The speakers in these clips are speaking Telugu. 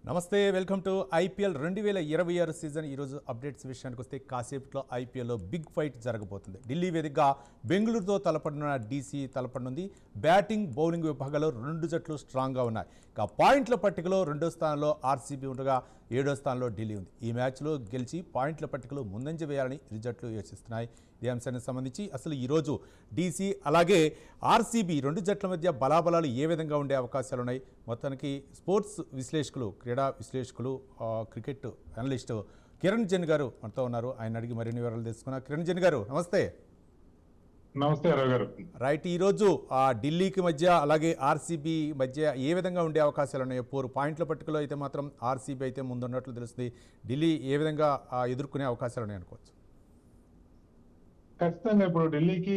నమస్తే, వెల్కమ్ టు ఐపీఎల్ 2026 సీజన్. ఈరోజు అప్డేట్స్ విషయానికి వస్తే కాసేపట్లో ఐపీఎల్లో బిగ్ ఫైట్ జరగబోతుంది. ఢిల్లీ వేదికగా బెంగళూరుతో తలపడిన డీసీ తలపడనుంది. బ్యాటింగ్ బౌలింగ్ విభాగాల్లో రెండు జట్లు స్ట్రాంగ్గా ఉన్నాయి. ఇక పాయింట్ల పట్టికలో రెండో స్థానంలో ఆర్సీబీ ఉండగా 7వ స్థానంలో ఢిల్లీ ఉంది. ఈ మ్యాచ్లో గెలిచి పాయింట్ల పట్టికలో ముందంజ వేయాలని ఇరు జట్లు యోచిస్తున్నాయి. ఇదే అంశానికి సంబంధించి అసలు ఈరోజు డీసీ అలాగే ఆర్సీబీ రెండు జట్ల మధ్య బలాబలాలు ఏ విధంగా ఉండే అవకాశాలు ఉన్నాయి? మొత్తానికి స్పోర్ట్స్ విశ్లేషకులు, క్రీడా విశ్లేషకులు, క్రికెట్ అనలిస్ట్ కిరణ్ జైన్ గారు మనతో ఉన్నారు. ఆయన అడిగి మరిన్ని వివరాలు తెలుసుకున్నా. కిరణ్ జైన్ గారు నమస్తే. నమస్తే రావు గారు. రైట్, ఈరోజు ఢిల్లీకి మధ్య అలాగే ఆర్సీబీ మధ్య ఏ విధంగా ఉండే అవకాశాలు ఉన్నాయి? పాయింట్ల పట్టుకలో అయితే మాత్రం ఆర్సీబీ అయితే ముందున్నట్లు తెలుస్తుంది. ఢిల్లీ ఏ విధంగా ఎదుర్కొనే అవకాశాలు ఉన్నాయి అనుకోవచ్చు? ఖచ్చితంగా ఇప్పుడు ఢిల్లీకి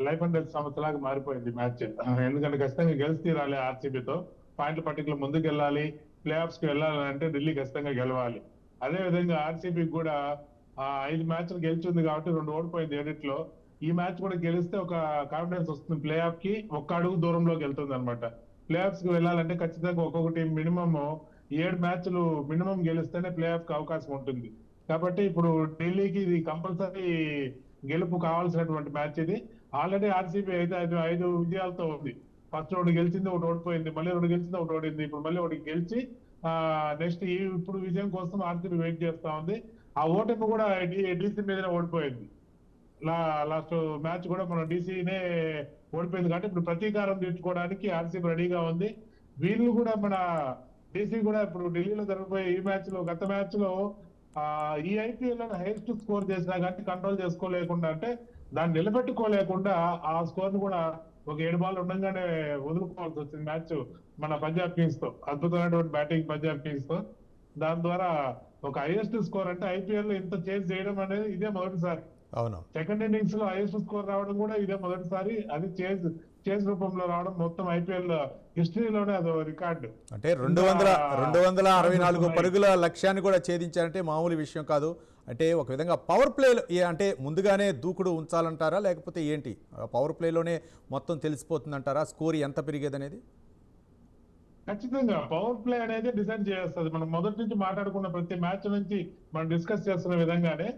లైఫ్ అండ్ డెత్ సమస్యలాగా మారిపోయింది మ్యాచ్. ఎందుకంటే ఖచ్చితంగా గెలిచి తీరాలి. ఆర్సీబీతో పాయింట్ల పట్టికలో ముందుకు వెళ్ళాలి, ప్లే ఆఫ్స్ కి వెళ్ళాలి అంటే ఢిల్లీ ఖచ్చితంగా గెలవాలి. అదే విధంగా ఆర్సీబీకి కూడా 5 మ్యాచ్లు గెలిచింది కాబట్టి 2 ఓడిపోయింది ఎడిట్లో. ఈ మ్యాచ్ కూడా గెలిస్తే ఒక కాన్ఫిడెన్స్ వస్తుంది. ప్లే ఆఫ్ కి ఒక్క అడుగు దూరంలోకి వెళ్తుంది అనమాట. ప్లే ఆఫ్స్ కి వెళ్ళాలంటే ఖచ్చితంగా ఒక్కొక్కటి మినిమం 7 మ్యాచ్లు మినిమం గెలిస్తేనే ప్లే ఆఫ్ కి అవకాశం ఉంటుంది. కాబట్టి ఇప్పుడు ఢిల్లీకి ఇది కంపల్సరీ గెలుపు కావాల్సినటువంటి మ్యాచ్ ఇది. ఆల్రెడీ ఆర్సీబీ అయితే 5 విజయాలతో ఉంది. ఫస్ట్ 2 గెలిచింది, 1 ఓడిపోయింది, మళ్ళీ 2 గెలిచింది, 1 ఓడింది, ఇప్పుడు మళ్ళీ 1 గెలిచి నెక్స్ట్ ఇప్పుడు విజయం కోసం ఆర్సీబీ వెయిట్ చేస్తా ఉంది. ఆ ఓటమి కూడా డీసీ మీదనే ఓడిపోయింది. లాస్ట్ మ్యాచ్ కూడా మన డీసీనే ఓడిపోయింది కాబట్టి ఇప్పుడు ప్రతీకారం తీర్చుకోవడానికి ఆర్సీబీ రెడీగా ఉంది. వీళ్ళు కూడా మన డీసీ కూడా ఇప్పుడు ఢిల్లీలో జరగబోయే ఈ మ్యాచ్ లో, గత మ్యాచ్ లో ఈ ఐపీఎల్ లో హైయెస్ట్ స్కోర్ చేసినా కానీ కంట్రోల్ చేసుకోలేకుండా, అంటే దాన్ని నిలబెట్టుకోలేకుండా ఆ స్కోర్ ను కూడా ఒక 7 బాల్ ఉండగానే వదులుకోవాల్సి వచ్చింది మ్యాచ్ మన పంజాబ్ కింగ్స్ తో. అద్భుతమైనటువంటి బ్యాటింగ్ పంజాబ్ కింగ్స్ తో. దాని ద్వారా ఒక హైయెస్ట్ స్కోర్ అంటే ఐపీఎల్ లో ఇంత చేంజ్ చేయడం అనేది ఇదే మొదటిసారి. అవును, సెకండ్ ఇన్నింగ్స్ లో హైయెస్ట్ స్కోర్ రావడం కూడా ఇదే మొదటిసారి. అది చేజ్ రూపంలో రావడం మొత్తం ఐపీఎల్ హిస్టరీలోనే అదో రికార్డు. అంటే 264 పరుగుల లక్ష్యాన్ని కూడా ఛేదించారంటే మామూలు విషయం కాదు. అంటే ఒక విధంగా పవర్ ప్లే అంటే ముందుగానే దూకుడు ఉంచాలంటారా, లేకపోతే ఏంటి పవర్ ప్లేలోనే మొత్తం తెలిసిపోతుందంటారా స్కోర్ ఎంత పెరిగేది అనేది? ఖచ్చితంగా పవర్ ప్లే అనేది డిసైడ్ చేస్తుంది. మనం మొదటి నుంచి మాట్లాడుకున్న ప్రతి మ్యాచ్ నుంచి మనం డిస్కస్ చేస్తున్న విధంగానే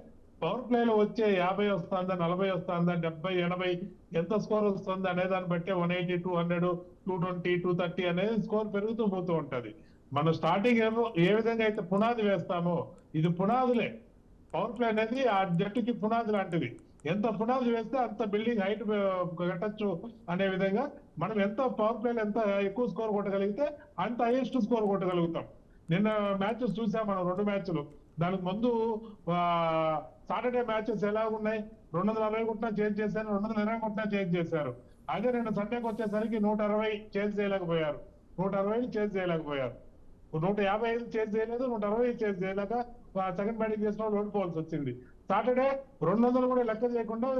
పవర్ ప్లే లో వచ్చే 50 వస్తుందా, 40 వస్తుందా, 70, 80 ఎంత స్కోర్ వస్తుంది అనే దాన్ని బట్టి 180, 200, 220, 230 అనేది స్కోర్ పెరుగుతూ పోతూ ఉంటది. మనం స్టార్టింగ్ ఏ విధంగా అయితే పునాది వేస్తామో, ఇది పునాదులే. పవర్ ప్లే అనేది ఆ జట్టుకి పునాది లాంటిది. ఎంత పునాది వేస్తే అంత బిల్డింగ్ హైట్ కట్టచ్చు అనే విధంగా మనం ఎంత పవర్ ప్లేలో ఎంత ఎక్కువ స్కోర్ కొట్టగలిగితే అంత హైయెస్ట్ స్కోర్ కొట్టగలుగుతాం. నిన్న మ్యాచెస్ చూసాం మనం, 2 మ్యాచ్లు. దానికి ముందు సాటర్డే మ్యాచెస్ ఎలా ఉన్నాయి, 240 కొట్టినా చేంజ్ చేశారు, 220 కొట్టినా చేంజ్ చేశారు. అదే నిన్న సండేకి వచ్చేసరికి 160 చేంజ్ చేయలేకపోయారు, 160 చేంజ్ చేయలేకపోయారు, 155 చేంజ్ చేయలేదు, 160 చేంజ్ చేయలేక సెకండ్ బ్యాటింగ్ చేసిన వాళ్ళు ఓడిపోవాల్సి వచ్చింది. సాటర్డే 200 కూడా లెక్క చేయకుండా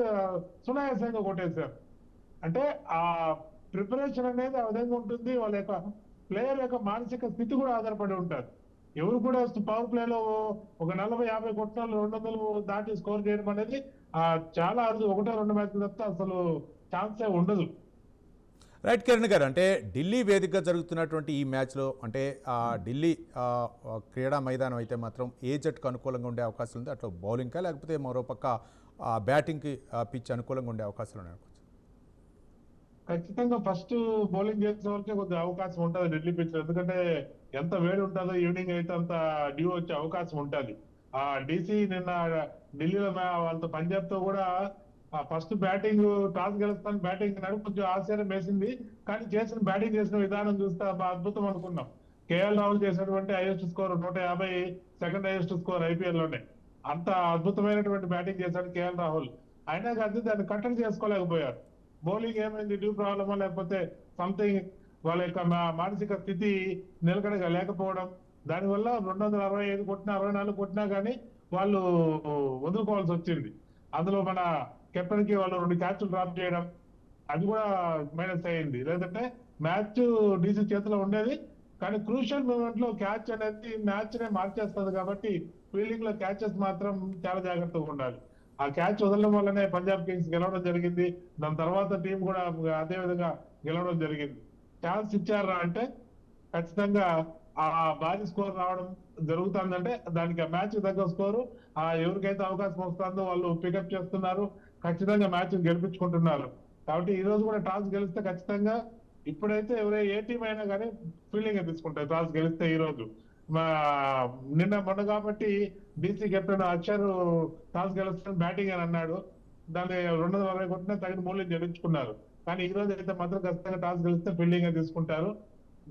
సునాయాసంగా కొట్టేశారు. అంటే ఆ ప్రిపరేషన్ అనేది ఆ విధంగా ఉంటుంది. వాళ్ళ యొక్క ప్లేయర్ యొక్క మానసిక స్థితి కూడా ఆధారపడి ఉంటారు. ఎవరు కూడా పవర్ ప్లే లో ఒక 40-50 కొట్టిన 200 దాటి స్కోర్ చేయడం అనేది చాలా అరుదు. 1-2 మ్యాచ్లు తప్ప అసలు ఛాన్సే ఉండదు. రైట్ కిరణ్ గారు, అంటే ఢిల్లీ వేదికగా జరుగుతున్నటువంటి ఈ మ్యాచ్లో అంటే ఢిల్లీ క్రీడా మైదానం అయితే మాత్రం ఏ జట్టుకు అనుకూలంగా ఉండే అవకాశం ఉంది? అట్లా బౌలింగ్కా లేకపోతే మరోపక్క బ్యాటింగ్కి పిచ్ అనుకూలంగా ఉండే అవకాశాలు ఉన్నాయి? ఖచ్చితంగా ఫస్ట్ బౌలింగ్ చేసే వాళ్ళకే కొద్దిగా అవకాశం ఉంటుంది ఢిల్లీ పిచ్. ఎందుకంటే ఎంత వేడి ఉంటుందో ఈవినింగ్ అయితే అంత డ్యూ వచ్చే అవకాశం ఉంటుంది. డీసీ నిన్న ఢిల్లీలో వాళ్ళతో పంజాబ్ తో కూడా ఫస్ట్ బ్యాటింగ్ టాస్ గెలుస్తాను బ్యాటింగ్ కొంచెం ఆశ్చర్యం వేసింది. కానీ బ్యాటింగ్ చేసిన విధానం చూస్తే అద్భుతం అనుకున్నాం. కేఎల్ రాహుల్ చేసినటువంటి highest score 150, second highest score IPL లోనే. అంత అద్భుతమైనటువంటి బ్యాటింగ్ చేశాడు కేఎల్ రాహుల్. అయినా కానీ దాన్ని కంట్రోల్ చేసుకోలేకపోయారు. బౌలింగ్ ఏమైంది, డ్యూ ప్రాబ్లమా లేకపోతే సంథింగ్ వాళ్ళ యొక్క మానసిక స్థితి నిలకడగా లేకపోవడం, దానివల్ల 265 కొట్టినా 64 కొట్టినా కానీ వాళ్ళు వదులుకోవాల్సి వచ్చింది. అందులో మన కెప్టెన్ కి వాళ్ళు 2 క్యాచ్లు డ్రాప్ చేయడం, అది కూడా మైనస్ అయ్యింది. లేదంటే మ్యాచ్ డీసీ చేతిలో ఉండేది. కానీ క్రూషియల్ మూమెంట్ లో క్యాచ్ అనేది మ్యాచ్ నే మార్చేస్తుంది. కాబట్టి ఫీల్డింగ్ లో క్యాచెస్ మాత్రం చాలా జాగ్రత్తగా ఉండాలి. ఆ క్యాచ్ వదలడం వల్లనే పంజాబ్ కింగ్స్ గెలవడం జరిగింది. దాని తర్వాత టీం కూడా అదే విధంగా గెలవడం జరిగింది. ఛాన్స్ ఇచ్చారా అంటే ఖచ్చితంగా ఆ భారీ స్కోర్ రావడం జరుగుతుందంటే దానికి ఆ మ్యాచ్ తగ్గ స్కోరు ఎవరికైతే అవకాశం వస్తుందో వాళ్ళు పికప్ చేస్తున్నారు, ఖచ్చితంగా మ్యాచ్ గెలిపించుకుంటున్నారు. కాబట్టి ఈ రోజు కూడా టాస్ గెలిస్తే ఖచ్చితంగా ఇప్పుడైతే ఏ టీం అయినా కానీ ఫీల్డింగ్ తీసుకుంటారు టాస్ గెలిస్తే. ఈ రోజు మా మొన్న కాబట్టి డీసీ కెప్టెన్ అక్షర్ టాస్ గెలుస్తాను బ్యాటింగ్ అని అన్నాడు. దాన్ని 220 కొట్టినా తగిన మూల్యం చెల్లించుకున్నారు. కానీ ఈ రోజు అయితే మాత్రం ఖచ్చితంగా టాస్ గెలిస్తే ఫీల్డింగ్ తీసుకుంటారు.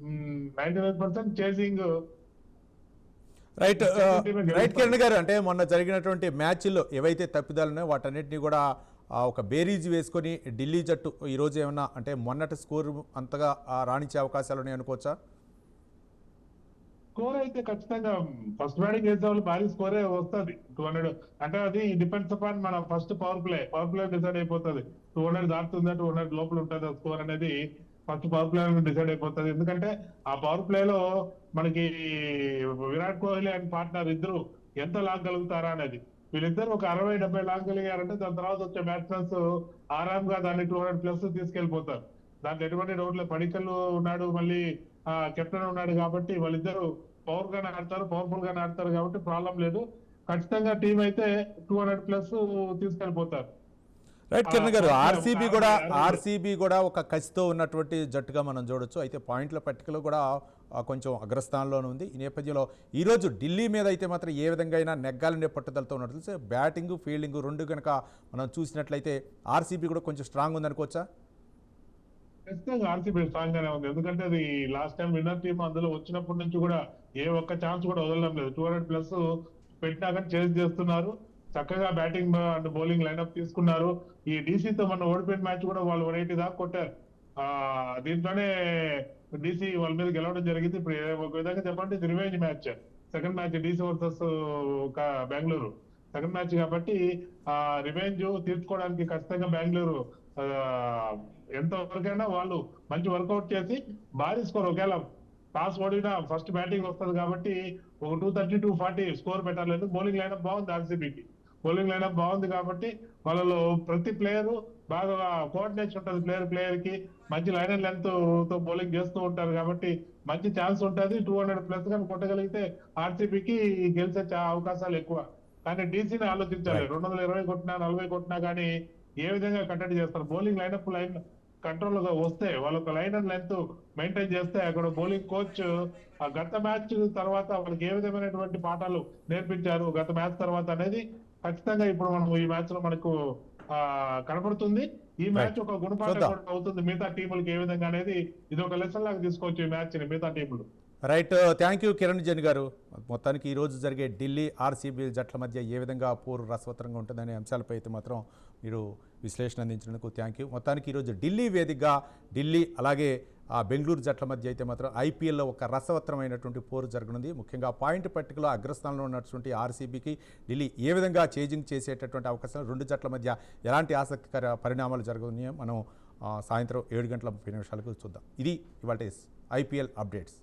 99% చేసింగ్ రైట్ రైట్ కిరణ్ గారు, అంటే మొన్న జరిగినటువంటి మ్యాచ్ల్లో ఏవైతే తప్పిదాలు ఉన్నాయో వాటన్నిటిని కూడా ఒక బేరీజ్ వేసుకొని ఢిల్లీ జట్టు ఈరోజు ఏమన్నా అంటే మొన్నటి స్కోర్ అంతగా రాణించే అవకాశాలు ఉన్నాయి అనుకోవచ్చా? స్కోర్ అయితే ఖచ్చితంగా ఫస్ట్ బ్యాటింగ్ చేసే వాళ్ళు భారీ స్కోరే వస్తుంది 200. అంటే అది డిపెండ్స్ అపాన్ మన ఫస్ట్ పవర్ ప్లే డిసైడ్ అయిపోతుంది. 200 దాటుతుందా 200 లోపల ఉంటుంది స్కోర్ అనేది ఫస్ట్ పవర్ ప్లే డిసైడ్ అయిపోతుంది. ఎందుకంటే ఆ పవర్ ప్లే లో మనకి విరాట్ కోహ్లీ అండ్ పార్ట్నర్ ఇద్దరు ఎంత లాగలుగుతారా అనేది. వీళ్ళిద్దరు ఒక 60-70 లాగలిగారంటే దాని తర్వాత వచ్చే బ్యాట్స్మెన్స్ ఆరామ్ గా దాన్ని 200+ తీసుకెళ్లిపోతారు. దాంట్లో ఎటువంటి డౌట్ లేదు. పడికల్లు ఉన్నాడు, మళ్ళీ కెప్టెన్ ఉన్నాడు కాబట్టి వాళ్ళిద్దరు పవర్ఫుల్ గానే ఆడతారు కాబట్టి ప్రాబ్లం లేదు. ఖచ్చితంగా టీం అయితే 200+ తీసుకెళ్లిపోతారు. రైట్ కిరణ్ గారు, ఆర్సీబీ కూడా ఒక కసితో ఉన్నటువంటి జట్టుగా మనం చూడొచ్చు. అయితే పాయింట్ల పట్టికలో కూడా కొంచెం అగ్రస్థానంలోనే ఉంది. ఈ నేపథ్యంలో ఈరోజు ఢిల్లీ మీద అయితే మాత్రం ఏ విధంగా అయినా నెగ్గాలనే పట్టుదలతో ఉన్నట్టు తెలిసి బ్యాటింగ్ ఫీల్డింగ్ రెండు కనుక మనం చూసినట్లయితే ఆర్సీబీ కూడా కొంచెం స్ట్రాంగ్ ఉంది అనుకోవచ్చా? ఖచ్చితంగా ఆర్సీబీ స్ట్రాంగ్ గానే ఉంది. ఎందుకంటే అది లాస్ట్ టైం విన్నర్ టీం అందులో వచ్చినప్పటి నుంచి కూడా ఏ ఒక్క ఛాన్స్ కూడా వదలడం లేదు. 200+ పెట్టినా కానీ చేజ్ చేస్తున్నారు. చక్కగా బ్యాటింగ్ అండ్ బౌలింగ్ లైన్అప్ తీసుకున్నారు. ఈ డీసీతో మన ఓడిపోయిన మ్యాచ్ కూడా వాళ్ళు 180 దాకా కొట్టారు. దీంట్లోనే డీసీ వాళ్ళ మీద గెలవడం జరిగింది. ఇప్పుడు ఒక విధంగా చెప్పాలంటే ఇది revenge match. Second match DC versus Bengaluru second match కాబట్టి రివెంజ్ తీర్చుకోవడానికి ఖచ్చితంగా బెంగళూరు ఎంతవరకైనా వాళ్ళు మంచి వర్కౌట్ చేసి భారీ స్కోర్, ఒకవేళ టాస్ ఓడినా ఫస్ట్ బ్యాటింగ్ వస్తుంది కాబట్టి ఒక 230-240 స్కోర్ పెట్టాలి. బౌలింగ్ లైనప్ బాగుంది ఆర్సీబీకి. బౌలింగ్ లైనప్ బాగుంది కాబట్టి వాళ్ళలో ప్రతి ప్లేయర్ బాగా కోఆర్డినేషన్ ఉంటుంది. ప్లేయర్ కి మంచి లైన్ అండ్ లెంత్ తో బౌలింగ్ చేస్తూ ఉంటారు కాబట్టి మంచి ఛాన్స్ ఉంటుంది. 200+ కానీ కొట్టగలిగితే ఆర్సీబీకి గెలిచే అవకాశాలు ఎక్కువ. కానీ డీసీని ఆలోచించాలి. 220 కొట్టినా 40 కొట్టినా కానీ ఏ విధంగా కట్టడి చేస్తారు. బౌలింగ్ లైన్ కంట్రోల్ గా వస్తే వాళ్ళొక లైన్ అండ్ లెంత్ మెయింటైన్ చేస్తే అక్కడ బౌలింగ్ కోచ్ గత మ్యాచ్ తర్వాత వాళ్ళకి ఏ విధమైనటువంటి పాఠాలు నేర్పించారు గత మ్యాచ్ తర్వాత అనేది ఖచ్చితంగా ఇప్పుడు మనం ఈ మ్యాచ్ లో మనకు కనపడుతుంది. ఈ మ్యాచ్ ఒక గుణపాఠం అవుతుంది మిగతా టీములకి ఏ విధంగా అనేది. ఇది ఒక లెసన్ లాగా తీసుకోవచ్చు ఈ మ్యాచ్ ని మిగతా టీములు. రైట్, థ్యాంక్ యూ కిరణ్ జన్ గారు. మొత్తానికి ఈరోజు జరిగే ఢిల్లీ ఆర్సీబీ జట్ల మధ్య ఏ విధంగా పోరు రసవత్తరంగా ఉంటుందనే అంశాలపై అయితే మాత్రం మీరు విశ్లేషణ అందించినందుకు థ్యాంక్ యూ. మొత్తానికి ఈరోజు ఢిల్లీ వేదికగా ఢిల్లీ అలాగే బెంగళూరు జట్ల మధ్య అయితే మాత్రం ఐపీఎల్లో ఒక రసవత్తరమైనటువంటి పోరు జరగనుంది. ముఖ్యంగా పాయింట్ పట్టికలో అగ్రస్థానంలో ఉన్నటువంటి ఆర్సీబీకి ఢిల్లీ ఏ విధంగా చేజింగ్ చేసేటటువంటి అవకాశాలు, రెండు జట్ల మధ్య ఎలాంటి ఆసక్తికర పరిణామాలు జరుగుతున్నాయో మనం సాయంత్రం 7:30 చూద్దాం. ఇది ఇవాళ ఐపీఎల్ అప్డేట్స్.